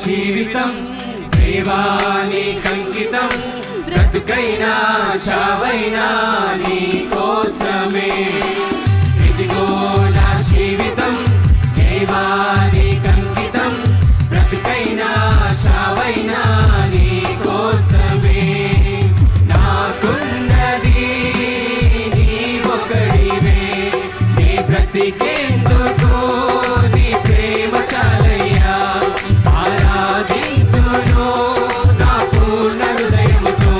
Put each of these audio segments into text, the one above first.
జీవితం దేవానికంకితం, బ్రతుకైనా చావైనా నీ కోసమే. ఇదిగో నా జీవితం దేవానికంకితం, బ్రతుకైనా చావైనా నీ కోసమే. నాకున్నది నీ ఒకడివే, నీ బ్రతికేందుకు నీ ప్రేమ చాలయ్యా. ఆరాధింతును నా పూర్ణ హృదయముతో,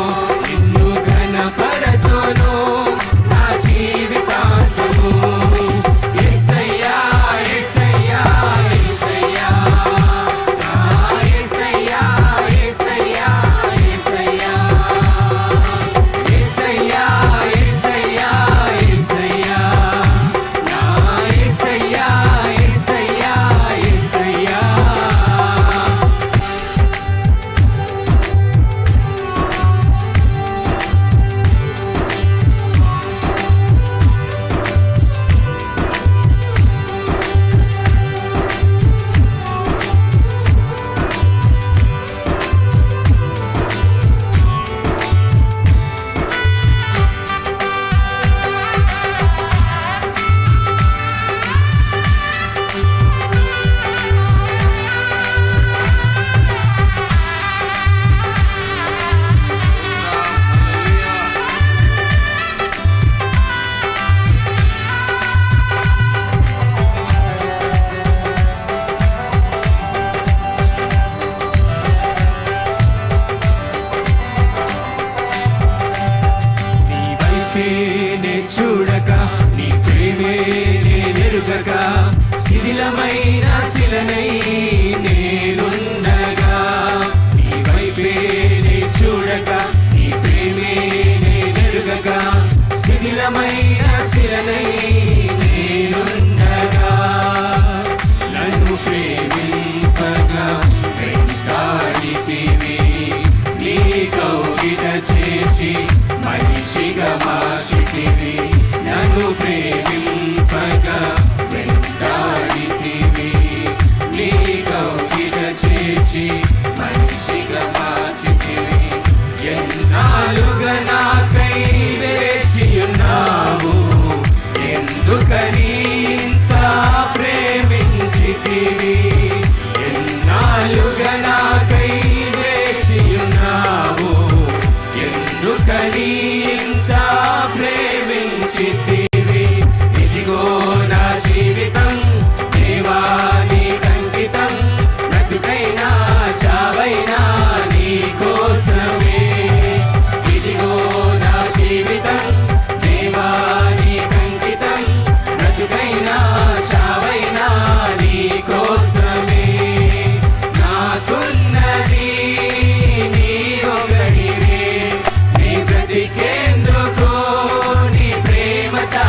నిన్ను ఘనపరతును నా జీవితాంతము. యేసయ్యా యేసయ్యా యేసయ్యా, నా యేసయ్యా యేసయ్యా యేసయ్యా, యేసయ్యా యేసయ్యా యేసయ్యా, నా యేసయ్యా యేసయ్యా యేసయ్యా. నీ వైపేనే చూడక, నీ ప్రేమే నెరుగక, శిథిలమైన శిలనై నేనుండగా. నీ వైపేనే చూడక, నీ ప్రేమే నెరుగక, శిథిలమైన శిలనై నేనుండగా. నన్ను ప్రేమింపగా వెంటాడితివి, నీ కౌగిట చేర్చి మనిషిగా మార్చితివి. నన్ను ప్రేమింపగా వెంటాడితివి, నీ కౌగిట చేర్చి మనిషిగా మార్చితివి. ఎన్నాళ్ళుగా నాకై వేచియున్నావు, ఎందుకని ఇంత ప్రేమించితివి. ఎన్నాళ్ళుగా నాకై వేచియున్నావు, ఎందుకని ఇంత ప్రేమించితివి. ఇదిగో నా జీవితం దేవానికంకితం, బ్రతుకైనా చావైనా నీ కోసమే. ఇదిగో నా జీవితం దేవానికంకితం, బ్రతుకైనా చావైనా నీ కోసమే. నాకున్నది నీ ఒకడివే, నీ బ్రతికేందుకు నీ ప్రేమ చాలయ్యా.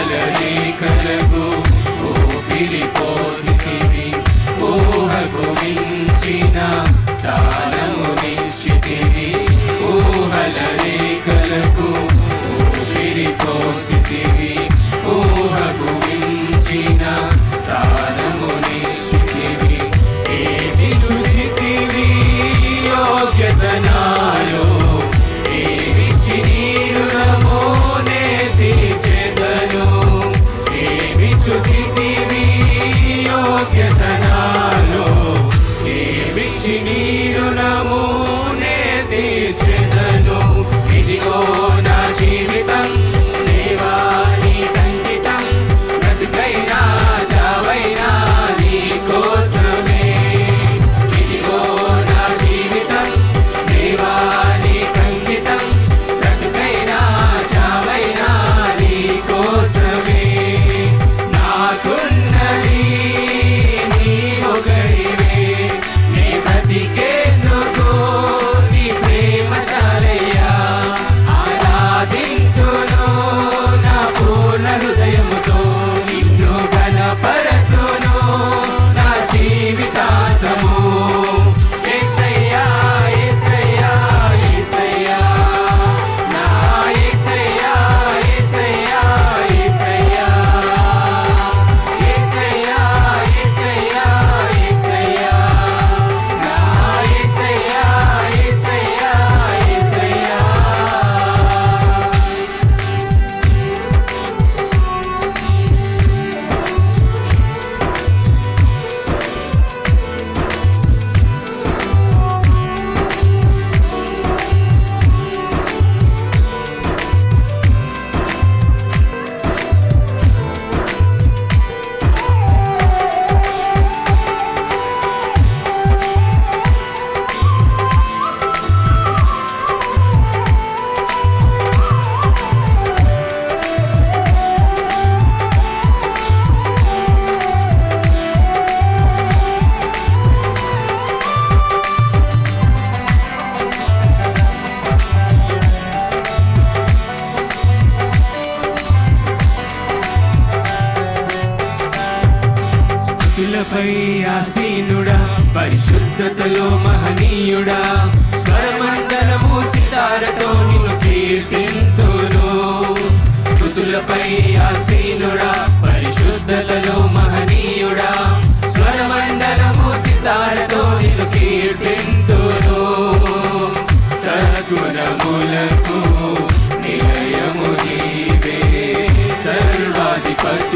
ఊహల రేఖలకు ఊపిరి పోసితివి, ఊహకు మించిన స్థానము నిశ్చితివి. ఊహల రేఖలకు ఊపిరి పోసితివి, ఊహకు మించిన స్థానము నిశ్చితివి. ఏమి చూచితివి యోగ్యత నాలో, ఏమిచ్చి నీ రుణము నే తీర్చెదను. ఏమి చూచితివి యోగ్యత నాలో, ఏమిచ్చి నీ రుణము నే తీర్చెదను. ఇదిగో నా జీవితం దేవా నీకంకితం, బ్రతుకైనా చావైనా నీ కోసమే. ఇదిగో నా జీవితం దేవా నీకంకితం, బ్రతుకైనా చావైనా నీ కోసమే. నాకున్నది నీ ఒకడివే, నీ బ్రతికేందుకు నీ ప్రేమ చాలయ్యా. ఆరాధింతును నా పూర్ణ హృదయముతో, నిన్ను గణపరతును నా జీవితాంతము. యేసయ్యా యేసయ్యా యేసయ్యా, నా యేసయ్యా యేసయ్యా యేసయ్యా, యేసయ్యా యేసయ్యా యేసయ్యా, నా యేసయ్యా యేసయ్యా యేసయ్యా. స్తుతులపై ఆసీనుడా, పరిశుద్ధతలో మహనీయుడా, స్వరమండలము సితారతో నిన్ను కీర్తింతును. స్తుతులపై ఆసీనుడా, పరిశుద్ధతలో మహనీయుడా, స్వరమండలము సితారతో నిన్ను కీర్తింతును. సద్గుణములకు నిలయము నీవే, సర్వాధిపతి